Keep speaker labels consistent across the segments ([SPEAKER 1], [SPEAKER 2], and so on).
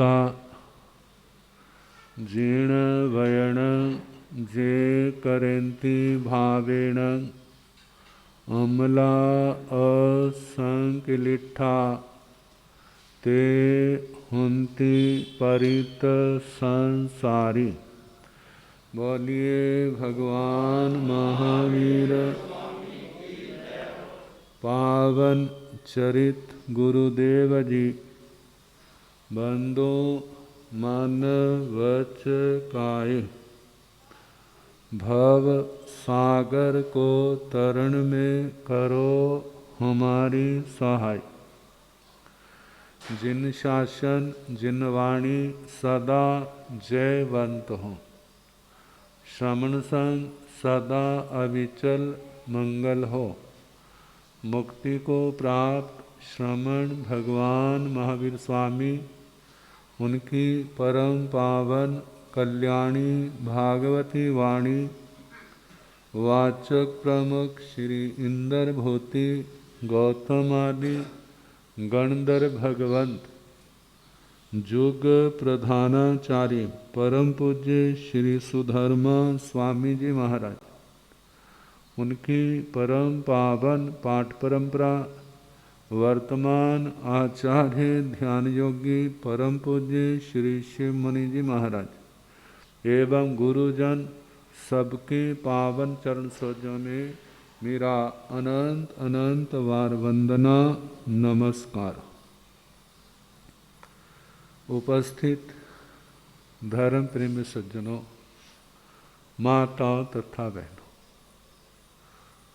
[SPEAKER 1] तथा जीर्ण वयण जे करेंति भावेण अमला असंकिलिठा ते हुंति परित संसारी। बोलिए भगवान महावीर पावन चरित गुरुदेव जी। बंदो मन वच काय भव सागर को तरण में करो हमारी सहाय। जिन शासन जिन वाणी सदा जयवंत हो, श्रमण संग सदा अविचल मंगल हो। मुक्ति को प्राप्त श्रमण भगवान महावीर स्वामी, उनकी परम पावन कल्याणी भागवती वाणी वाचक प्रमुख श्री इंदर भूति गौतम आदि गणधर भगवंत जुग प्रधानाचार्य परम पूज्य श्री सुधर्मा स्वामी जी महाराज, उनकी परम पावन पाठ परंपरा वर्तमान आचार्य ध्यान योगी परम पूज्य श्री शिव मुनि जी महाराज एवं गुरुजन सबके पावन चरण सरोजों में मेरा अनंत अनंत वार वंदना नमस्कार। उपस्थित धर्म प्रेमी सज्जनों, माताओं तथा बहनों,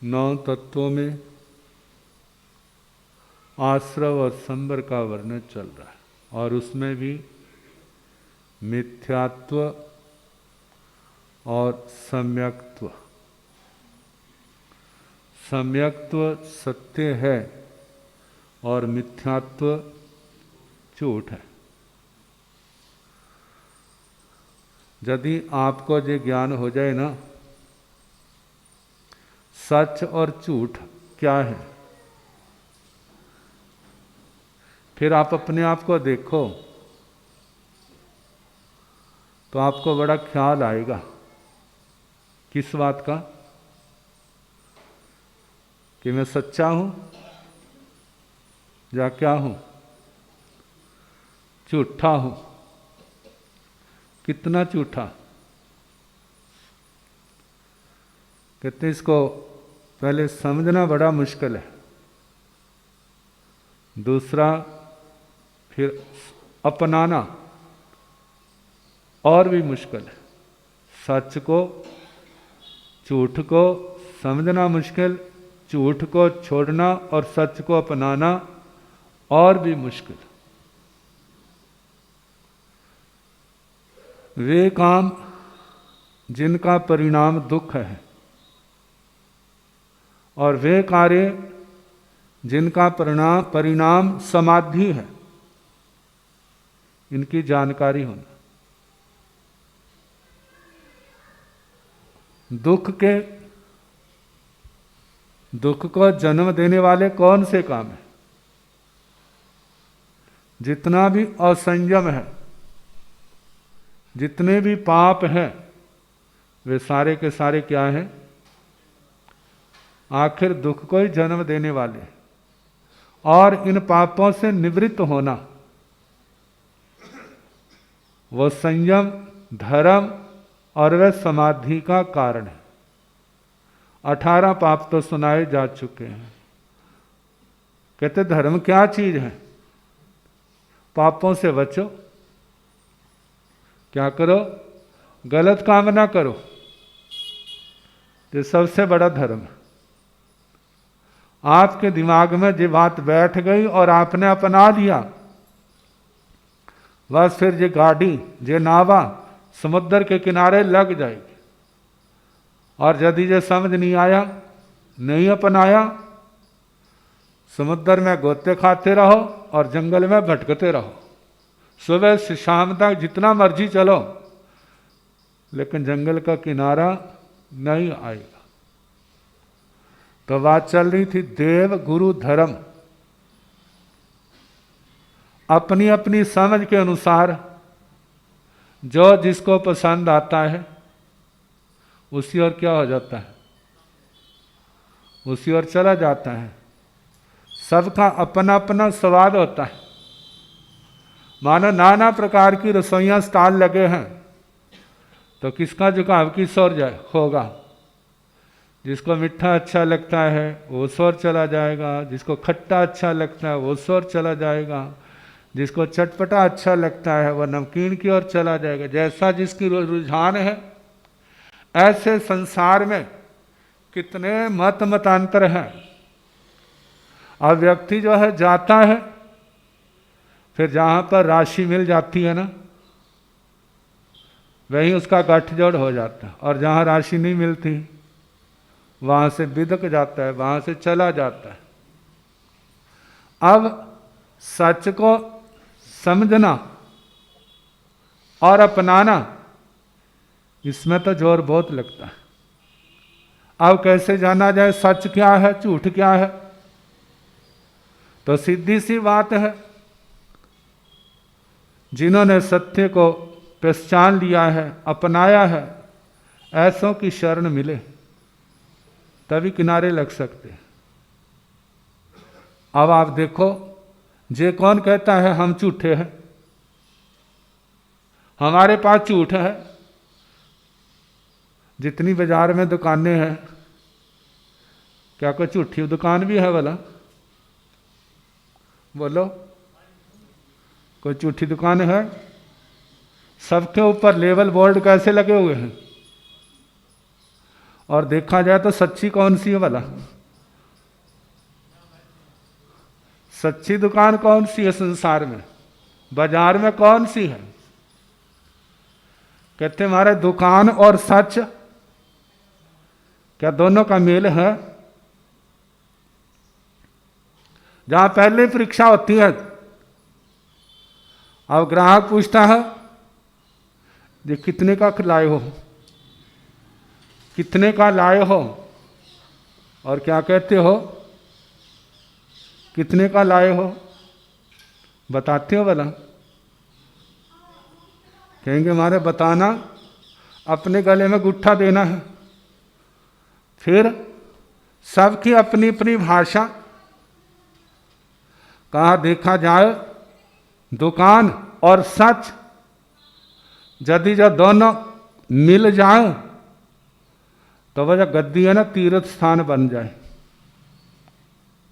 [SPEAKER 1] 9 तत्वों में आश्रव और संबर का वर्णन चल रहा है और उसमें भी मिथ्यात्व और सम्यक्त्व। सम्यक्त्व सत्य है और मिथ्यात्व झूठ है। यदि आपको ये ज्ञान हो जाए ना, सच और झूठ क्या है, फिर आप अपने आप को देखो तो आपको बड़ा ख्याल आएगा। किस बात का? कि मैं सच्चा हूं या क्या हूं? झूठा हूं। कितना झूठा? कहते इसको पहले समझना बड़ा मुश्किल है, दूसरा फिर अपनाना और भी मुश्किल है। सच को झूठ को समझना मुश्किल, झूठ को छोड़ना और सच को अपनाना और भी मुश्किल। वे काम जिनका परिणाम दुख है और वे कार्य जिनका परिणाम समाधि है, इनकी जानकारी होना। दुख को जन्म देने वाले कौन से काम है? जितना भी असंयम है, जितने भी पाप हैं, वे सारे के सारे क्या हैं? आखिर दुख को ही जन्म देने वाले। और इन पापों से निवृत्त होना, वो संयम, धर्म और वह समाधि का कारण है। 18 पाप तो सुनाए जा चुके हैं। कहते धर्म क्या चीज है? पापों से बचो। क्या करो? गलत काम ना करो। ये सबसे बड़ा धर्म है। आपके दिमाग में ये बात बैठ गई और आपने अपना लिया, बस फिर ये गाड़ी, ये नावा समुद्र के किनारे लग जाएगी। और यदि ये समझ नहीं आया, नहीं अपनाया, समुद्र में गोते खाते रहो और जंगल में भटकते रहो। सुबह से शाम तक जितना मर्जी चलो, लेकिन जंगल का किनारा नहीं आएगा। तो बात चल रही थी देव गुरु धर्म अपनी अपनी समझ के अनुसार जो जिसको पसंद आता है उसी ओर क्या हो जाता है, उसी ओर चला जाता है। सबका अपना अपना स्वाद होता है। मानो नाना प्रकार की रसोइयाँ स्टॉल लगे हैं, तो किसका झुकाव किस ओर जाए होगा। जिसको मीठा अच्छा लगता है वो उस ओर चला जाएगा, जिसको खट्टा अच्छा लगता है वो उस ओर चला जाएगा, जिसको चटपटा अच्छा लगता है वह नमकीन की ओर चला जाएगा। जैसा जिसकी रुझान है, ऐसे संसार में कितने मतांतर हैं। अब व्यक्ति जो है जाता है, फिर जहाँ पर राशि मिल जाती है ना, वहीं उसका गठजोड़ हो जाता है, और जहाँ राशि नहीं मिलती वहाँ से बिदक जाता है, वहाँ से चला जाता है। अब सच को समझना और अपनाना, इसमें तो जोर बहुत लगता है। अब कैसे जाना जाए सच क्या है झूठ क्या है? तो सीधी सी बात है, जिन्होंने सत्य को पहचान लिया है, अपनाया है, ऐसों की शरण मिले तभी किनारे लग सकते। अब आप देखो, जे कौन कहता है हम झूठे हैं, हमारे पास झूठ है। जितनी बाजार में दुकानें हैं, क्या कोई झूठी दुकान भी है भला? बोलो, कोई झूठी दुकान है? सबके ऊपर लेबल बोर्ड कैसे लगे हुए हैं, और देखा जाए तो सच्ची कौन सी है भला? सच्ची दुकान कौन सी है संसार में, बाजार में कौन सी है? कहते हमारे दुकान और सच, क्या दोनों का मेल है? जहां पहले परीक्षा होती है, अब ग्राहक पूछता है ये कितने का लाए हो, कितने का लाए हो, और क्या कहते हो, कितने का लाए हो, बताते हो भला? कहेंगे हमारे बताना अपने गले में गुट्ठा देना है। फिर सबकी अपनी अपनी भाषा। कहा देखा जाए दुकान और सच यदि जो दोनों मिल जाए तो वह जो गद्दी है ना, तीर्थ स्थान बन जाए।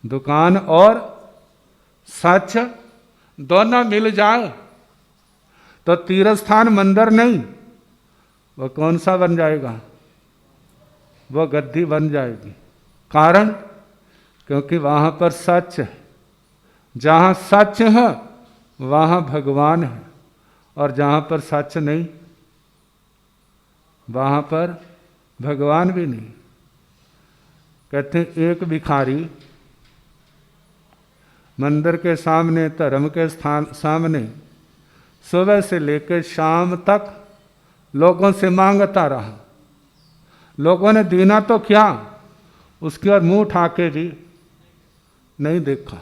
[SPEAKER 1] दुकान और सच दोनों मिल जाए तो तीर्थ स्थान मंदिर नहीं, वह कौन सा बन जाएगा? वह गद्दी बन जाएगी। कारण, क्योंकि वहां पर सच है। जहां सच है वहां भगवान है, और जहां पर सच नहीं वहां पर भगवान भी नहीं। कहते हैं एक भिखारी मंदिर के सामने, धर्म के स्थान सामने सुबह से लेकर शाम तक लोगों से मांगता रहा। लोगों ने देना तो क्या, उसके और मुंह उठा के भी नहीं देखा।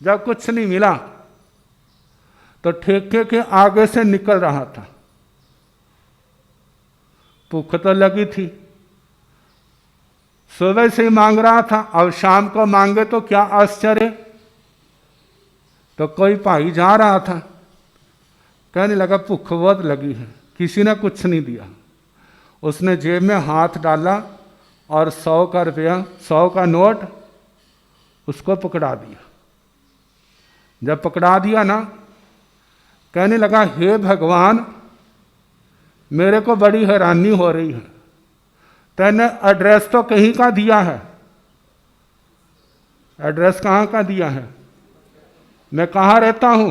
[SPEAKER 1] जब कुछ नहीं मिला तो ठेके के आगे से निकल रहा था। भूख तो लगी थी, सुबह से ही मांग रहा था, अब शाम को मांगे तो क्या आश्चर्य। तो कोई भाई जा रहा था, कहने लगा भूख बहुत लगी है, किसी ने कुछ नहीं दिया। उसने जेब में हाथ डाला और 100 का रुपया, 100 का नोट उसको पकड़ा दिया। जब पकड़ा दिया ना, कहने लगा हे भगवान, मेरे को बड़ी हैरानी हो रही है, तैने एड्रेस तो कहीं का दिया है, एड्रेस कहाँ का दिया है, मैं कहाँ रहता हूँ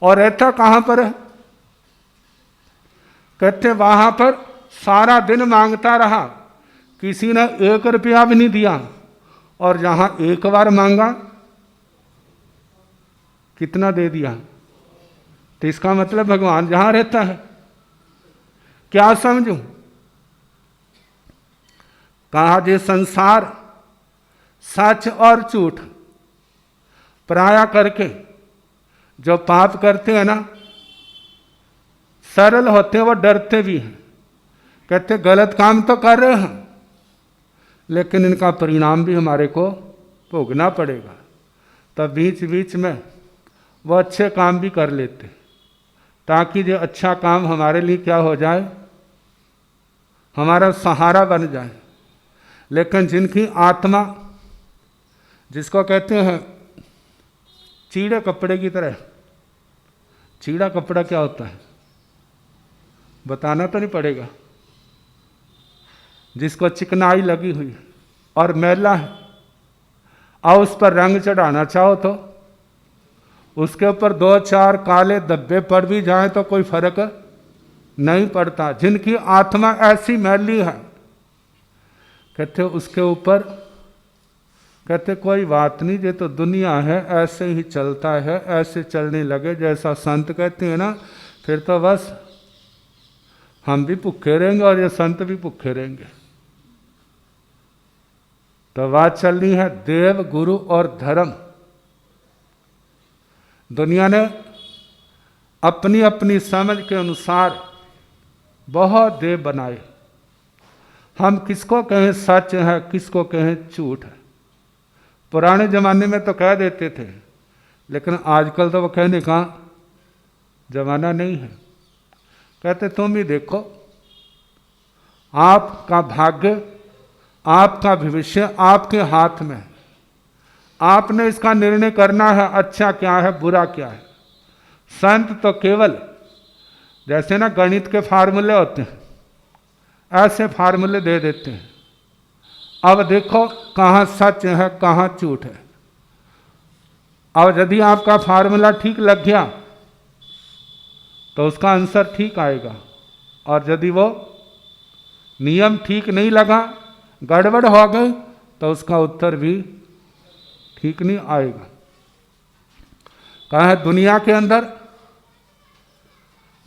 [SPEAKER 1] और रहता कहाँ पर है? कहते वहां पर सारा दिन मांगता रहा, किसी ने 1 रुपया भी नहीं दिया, और जहां एक बार मांगा कितना दे दिया। तो इसका मतलब भगवान जहां रहता है। क्या समझूं? कहा जे संसार सच और झूठ पराया करके जो पाप करते हैं ना, सरल होते हैं, वो डरते भी हैं, कहते गलत काम तो कर रहे हैं लेकिन इनका परिणाम भी हमारे को भोगना पड़ेगा। तब बीच बीच में वो अच्छे काम भी कर लेते ताकि जो अच्छा काम हमारे लिए क्या हो जाए, हमारा सहारा बन जाए। लेकिन जिनकी आत्मा, जिसको कहते हैं चीड़े कपड़े की तरह, चीड़ा कपड़ा क्या होता है बताना तो नहीं पड़ेगा, जिसको चिकनाई लगी हुई और मैला है और उस पर रंग चढ़ाना चाहो तो उसके ऊपर 2-4 काले धब्बे पड़ भी जाए तो कोई फर्क नहीं पड़ता। जिनकी आत्मा ऐसी मैली है, कहते उसके ऊपर, कहते कोई बात नहीं, ये तो दुनिया है, ऐसे ही चलता है, ऐसे चलने लगे जैसा संत कहते हैं ना, फिर तो बस हम भी भूखे रहेंगे और ये संत भी भूखे रहेंगे। तो बात चल रही है देव, गुरु और धर्म। दुनिया ने अपनी अपनी समझ के अनुसार बहुत देव बनाए। हम किसको कहें सच है, किसको कहें झूठ है। पुराने जमाने में तो कह देते थे, लेकिन आजकल तो वो कहने का जमाना नहीं है। कहते तुम ही देखो, आपका भाग्य, आपका भविष्य आपके हाथ में है। आपने इसका निर्णय करना है, अच्छा क्या है बुरा क्या है। संत तो केवल जैसे ना गणित के फार्मूले होते हैं, ऐसे फार्मूले दे देते हैं। अब देखो कहाँ सच है कहाँ झूठ है। और यदि आपका फार्मूला ठीक लग गया तो उसका आंसर ठीक आएगा, और यदि वो नियम ठीक नहीं लगा, गड़बड़ हो गई, तो उसका उत्तर भी ठीक नहीं आएगा। कहा है दुनिया के अंदर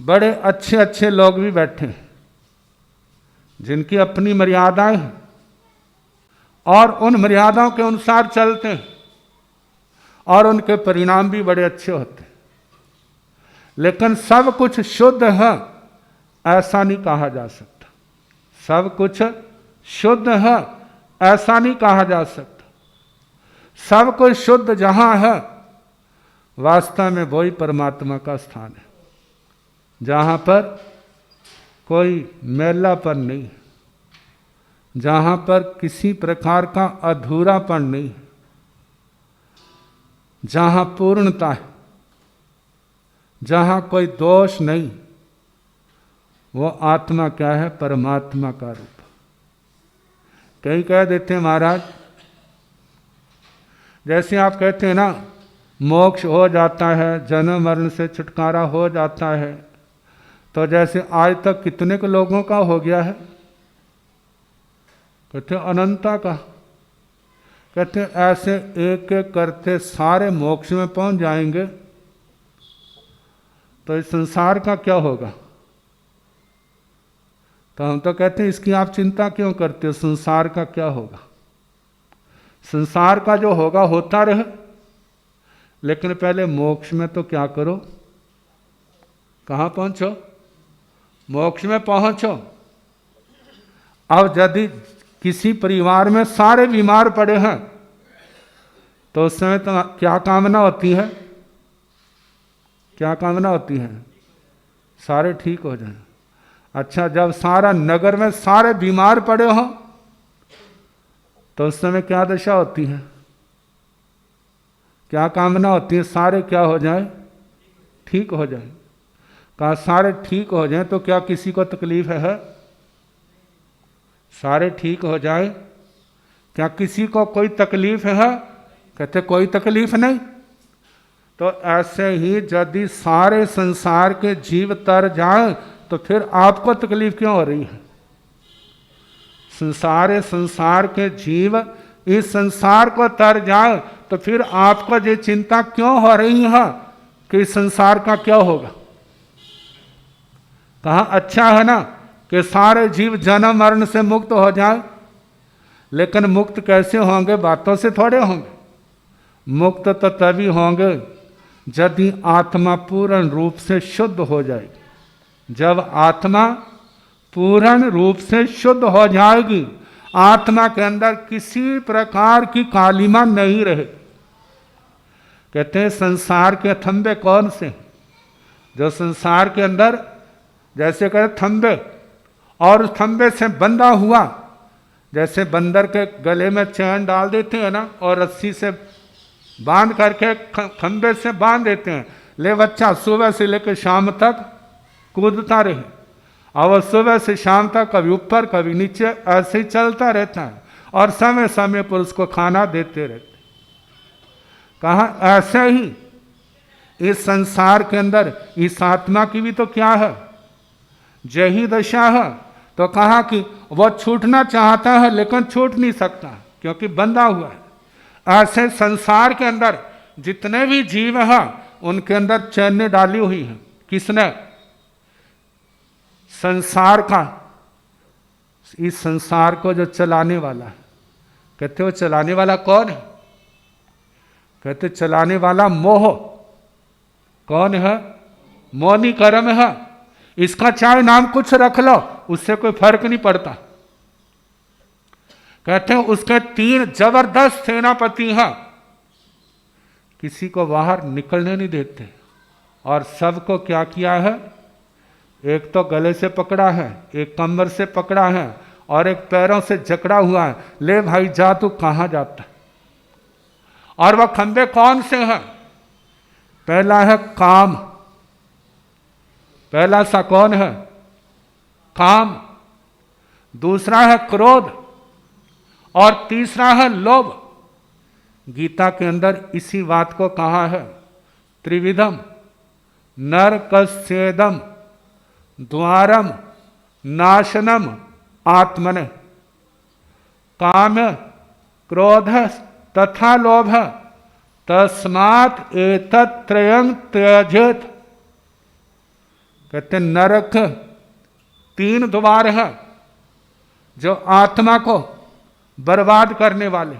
[SPEAKER 1] बड़े अच्छे अच्छे लोग भी बैठे हैं जिनकी अपनी मर्यादाएं हैं और उन मर्यादाओं के अनुसार चलते हैं और उनके परिणाम भी बड़े अच्छे होते हैं। लेकिन सब कुछ शुद्ध है ऐसा नहीं कहा जा सकता। सब कुछ शुद्ध है ऐसा नहीं कहा जा सकता। सब कुछ शुद्ध जहां है वास्तव में वही परमात्मा का स्थान है, जहां पर कोई मैलापन नहीं है, जहां पर किसी प्रकार का अधूरापन नहीं है, जहां पूर्णता है, जहां कोई दोष नहीं, वो आत्मा क्या है, परमात्मा का रूप। कई कह देते हैं महाराज, जैसे आप कहते हैं ना मोक्ष हो जाता है, जन्म मरण से छुटकारा हो जाता है, तो जैसे आज तक कितने के लोगों का हो गया है, कहते अनंता का। कहते ऐसे एक एक करते सारे मोक्ष में पहुंच जाएंगे तो इस संसार का क्या होगा। तो हम तो कहते हैं इसकी आप चिंता क्यों करते हो, संसार का क्या होगा। संसार का जो होगा होता रहे, लेकिन पहले मोक्ष में तो क्या करो, कहाँ पहुंचो, मोक्ष में पहुंचो। अब यदि किसी परिवार में सारे बीमार पड़े हैं तो उस समय तो क्या कामना होती है, क्या कामना होती है, सारे ठीक हो जाएं। अच्छा, जब सारा नगर में सारे बीमार पड़े हो तो उस समय क्या दशा होती है, क्या कामना होती है, सारे क्या हो जाए, ठीक हो जाए। कहा सारे ठीक हो जाए तो क्या किसी को तकलीफ है? सारे ठीक हो जाए, क्या किसी को कोई तकलीफ है? कहते कोई तकलीफ नहीं। तो ऐसे ही यदि सारे संसार के जीव तर जाए तो फिर आपको तकलीफ क्यों हो रही है? संसार के जीव इस संसार को तर जाए तो फिर आपको ये चिंता क्यों हो रही है कि इस संसार का क्या होगा। कहा अच्छा है ना कि सारे जीव जन्म मरण से मुक्त हो जाए, लेकिन मुक्त कैसे होंगे, बातों से थोड़े होंगे। मुक्त तो तभी होंगे यदि आत्मा पूर्ण रूप से शुद्ध हो जाएगी, जब आत्मा पूर्ण रूप से शुद्ध हो जाएगी, आत्मा के अंदर किसी प्रकार की कालिमा नहीं रहे। कहते हैं संसार के थंबे कौन से, जो संसार के अंदर जैसे कहते थंबे, और उस थंबे से बंधा हुआ, जैसे बंदर के गले में चैन डाल देते हैं ना, और रस्सी से बांध करके खंबे से बांध देते हैं, ले बच्चा सुबह से लेकर शाम तक कूदता रहे, और वह सुबह से शाम तक कभी ऊपर कभी नीचे ऐसे ही चलता रहता है, और समय समय पर उसको खाना देते रहते। कहा ऐसे ही इस संसार के अंदर इस आत्मा की भी तो क्या है, यही दशा है। तो कहा कि वह छूटना चाहता है लेकिन छूट नहीं सकता क्योंकि बंधा हुआ है। ऐसे संसार के अंदर जितने भी जीव हैं उनके अंदर चैन डाली हुई है। किसने? संसार का, इस संसार को जो चलाने वाला है। कहते हो चलाने वाला कौन है? कहते चलाने वाला मोह। कौन है? मौनी कर्म है। इसका चाहे नाम कुछ रख लो, उससे कोई फर्क नहीं पड़ता। कहते हैं उसके 3 जबरदस्त सेनापति हैं, किसी को बाहर निकलने नहीं देते, और सबको क्या किया है? एक तो गले से पकड़ा है, एक कमर से पकड़ा है, और एक पैरों से जकड़ा हुआ है। ले भाई जा, तू कहां जाता है? और वह खंबे कौन से हैं? पहला है काम। पहला सा कौन है? काम। दूसरा है क्रोध, और तीसरा है लोभ। गीता के अंदर इसी बात को कहा है, त्रिविधम नरकस्येदम द्वारम नाशनम आत्मने, काम क्रोध तथा लोभ तस्मात् एतत्त्रयं त्यजेत। कहते नरक 3 द्वार है जो आत्मा को बर्बाद करने वाले,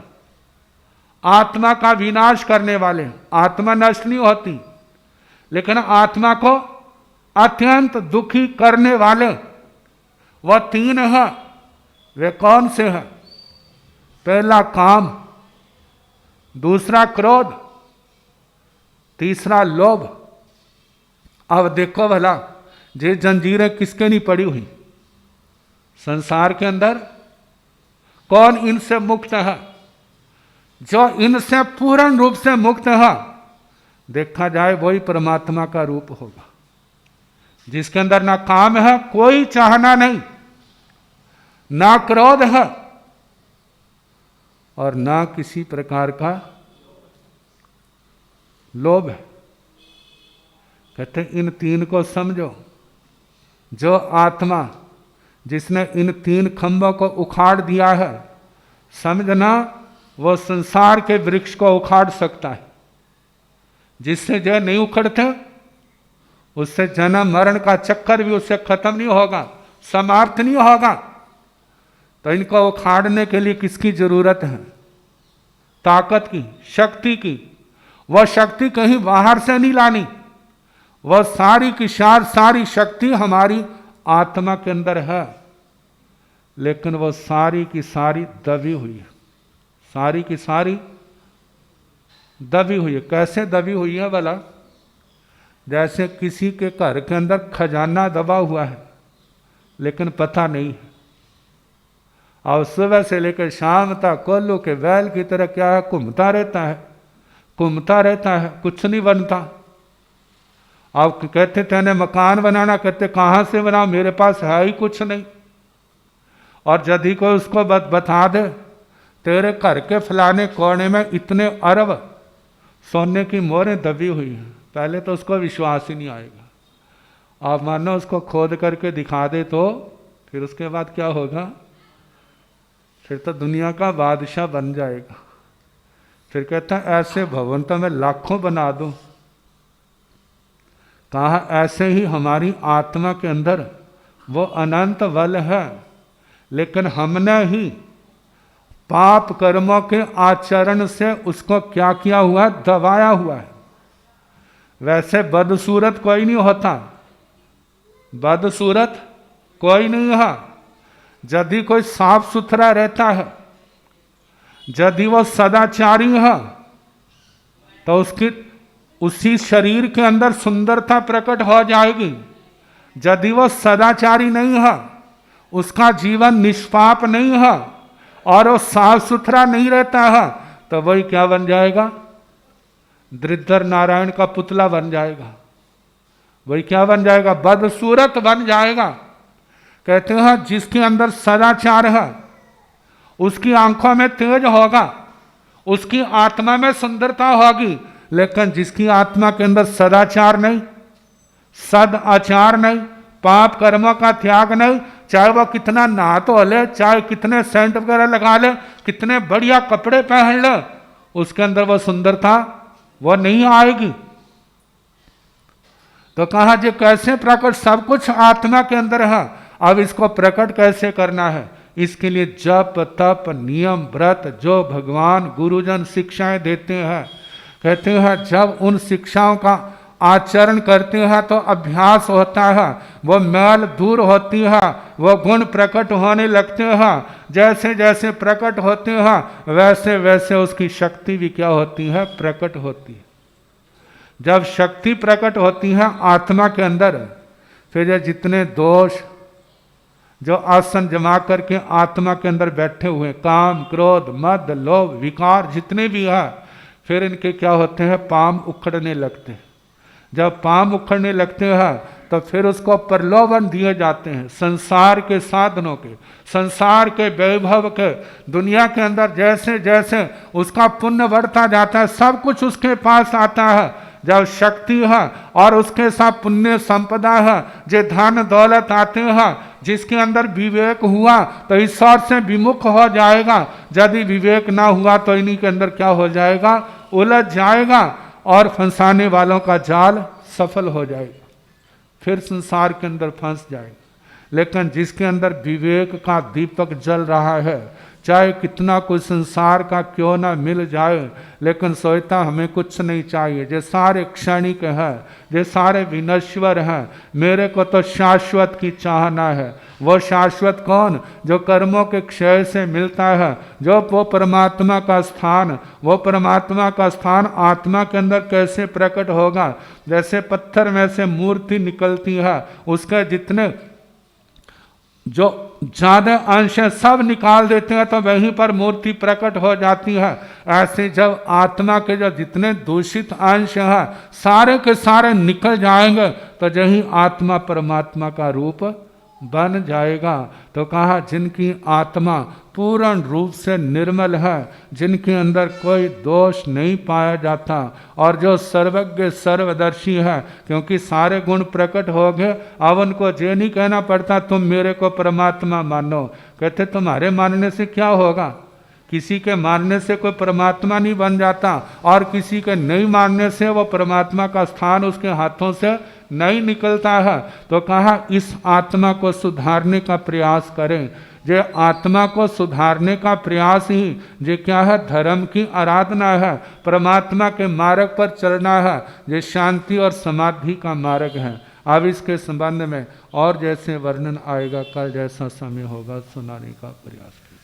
[SPEAKER 1] आत्मा का विनाश करने वाले। आत्मा नष्ट नहीं होती, लेकिन आत्मा को अत्यंत दुखी करने वाले वह 3 हैं। वे कौन से हैं? पहला काम, दूसरा क्रोध, तीसरा लोभ। अब देखो भला, ये जंजीरें किसके नहीं पड़ी हुई? संसार के अंदर कौन इनसे मुक्त है? जो इनसे पूर्ण रूप से मुक्त है, देखा जाए वही परमात्मा का रूप होगा, जिसके अंदर ना काम है, कोई चाहना नहीं, ना क्रोध है, और ना किसी प्रकार का लोभ है। कहते इन 3 को समझो। जो आत्मा जिसने इन 3 खंभों को उखाड़ दिया है, समझना वो संसार के वृक्ष को उखाड़ सकता है। जिससे जो नहीं उखड़ते, उससे जन्म मरण का चक्कर भी उससे खत्म नहीं होगा, समाप्त नहीं होगा। तो इनको उखाड़ने के लिए किसकी जरूरत है? ताकत की, शक्ति की। वह शक्ति कहीं बाहर से नहीं लानी, वह सारी की सारी शक्ति हमारी आत्मा के अंदर है, लेकिन वह सारी की सारी दबी हुई है। सारी की सारी दबी हुई है। कैसे दबी हुई है भला? जैसे किसी के घर के अंदर खजाना दबा हुआ है, लेकिन पता नहीं है, और सुबह से लेकर शाम तक कोल्लू के बैल की तरह क्या है, घूमता रहता है, घूमता रहता है, कुछ नहीं बनता। आप कहते तेने मकान बनाना, कहते कहाँ से बनाओ, मेरे पास है ही कुछ नहीं। और यदि कोई उसको बता दे तेरे घर के फलाने कोने में इतने अरब सोने की मोहरें दबी हुई हैं, पहले तो उसको विश्वास ही नहीं आएगा। आप मानो उसको खोद करके दिखा दे तो फिर उसके बाद क्या होगा? फिर तो दुनिया का बादशाह बन जाएगा। फिर कहता है ऐसे भवन तो मैं लाखों बना दूं। कहा ऐसे ही हमारी आत्मा के अंदर वो अनंत बल है, लेकिन हमने ही पाप कर्मों के आचरण से उसको क्या किया हुआ है? दबाया हुआ है। वैसे बदसूरत कोई नहीं होता, बदसूरत कोई नहीं है। यदि कोई साफ सुथरा रहता है, यदि वो सदाचारी है, तो उसकी उसी शरीर के अंदर सुंदरता प्रकट हो जाएगी। यदि वो सदाचारी नहीं है, उसका जीवन निष्पाप नहीं है और वो साफ सुथरा नहीं रहता है, तो वही क्या बन जाएगा? दरिद्र नारायण का पुतला बन जाएगा। वही क्या बन जाएगा? बदसूरत बन जाएगा। कहते हैं जिसके अंदर सदाचार है उसकी आंखों में तेज होगा, उसकी आत्मा में सुंदरता होगी। लेकिन जिसकी आत्मा के अंदर सदाचार नहीं, सद आचार नहीं, पाप कर्मों का त्याग नहीं, चाहे वह कितना नहा तो ले, चाहे कितने सेंट वगैरह लगा ले, कितने बढ़िया कपड़े पहन ले, उसके अंदर वह सुंदरता वो नहीं आएगी। तो कहा जो कैसे प्रकट? सब कुछ आत्मा के अंदर है। अब इसको प्रकट कैसे करना है? इसके लिए जप तप नियम व्रत जो भगवान गुरुजन शिक्षाएं देते हैं, कहते हैं जब उन शिक्षाओं का आचरण करते हैं तो अभ्यास होता है, वो मैल दूर होती है, वो गुण प्रकट होने लगते हैं। जैसे जैसे प्रकट होते हैं वैसे वैसे उसकी शक्ति भी क्या होती है? प्रकट होती है। जब शक्ति प्रकट होती है आत्मा के अंदर, फिर जितने दोष जो आसन जमा करके आत्मा के अंदर बैठे हुए, काम क्रोध मद लोभ विकार जितने भी है, फिर इनके क्या होते हैं? पाम उखड़ने लगते हैं। जब पाम उखड़ने लगते हैं तो फिर उसको प्रलोभन दिए जाते हैं संसार के साधनों के, संसार के वैभव के। दुनिया के अंदर जैसे जैसे उसका पुण्य बढ़ता जाता है, सब कुछ उसके पास आता है। जब शक्ति है और उसके साथ पुण्य संपदा है, जो धन दौलत आते हैं, जिसके अंदर विवेक हुआ तो ईश्वर से विमुख हो जाएगा। यदि विवेक ना हुआ तो इन्हीं के अंदर क्या हो जाएगा? उलझ जाएगा और फंसाने वालों का जाल सफल हो जाएगा, फिर संसार के अंदर फंस जाएगा। लेकिन जिसके अंदर विवेक का दीपक जल रहा है, चाहे कितना कोई संसार का क्यों ना मिल जाए, लेकिन सोचता हमें कुछ नहीं चाहिए, जे सारे क्षणिक है, जे सारे विनश्वर हैं, मेरे को तो शाश्वत की चाहना है। वो शाश्वत कौन? जो कर्मों के क्षय से मिलता है, जो वो परमात्मा का स्थान, वो परमात्मा का स्थान आत्मा के अंदर कैसे प्रकट होगा? जैसे पत्थर में से मूर्ति निकलती है, उसके जितने जो ज्यादा अंश है सब निकाल देते हैं तो वहीं पर मूर्ति प्रकट हो जाती है। ऐसे जब आत्मा के जो जितने दूषित अंश हैं सारे के सारे निकल जाएंगे तो यही आत्मा परमात्मा का रूप बन जाएगा। तो कहा जिनकी आत्मा पूर्ण रूप से निर्मल है, जिनके अंदर कोई दोष नहीं पाया जाता और जो सर्वज्ञ सर्वदर्शी है, क्योंकि सारे गुण प्रकट हो गए, अब उनको ये नहीं कहना पड़ता तुम मेरे को परमात्मा मानो। कहते तुम्हारे मानने से क्या होगा? किसी के मानने से कोई परमात्मा नहीं बन जाता और किसी के नहीं मानने से वो परमात्मा का स्थान उसके हाथों से नहीं निकलता है। तो कहा इस आत्मा को सुधारने का प्रयास करें। जो आत्मा को सुधारने का प्रयास ही जो क्या है? धर्म की आराधना है, परमात्मा के मार्ग पर चलना है, जो शांति और समाधि का मार्ग है। अब इसके संबंध में और जैसे वर्णन आएगा, कल जैसा समय होगा सुनाने का प्रयास करें।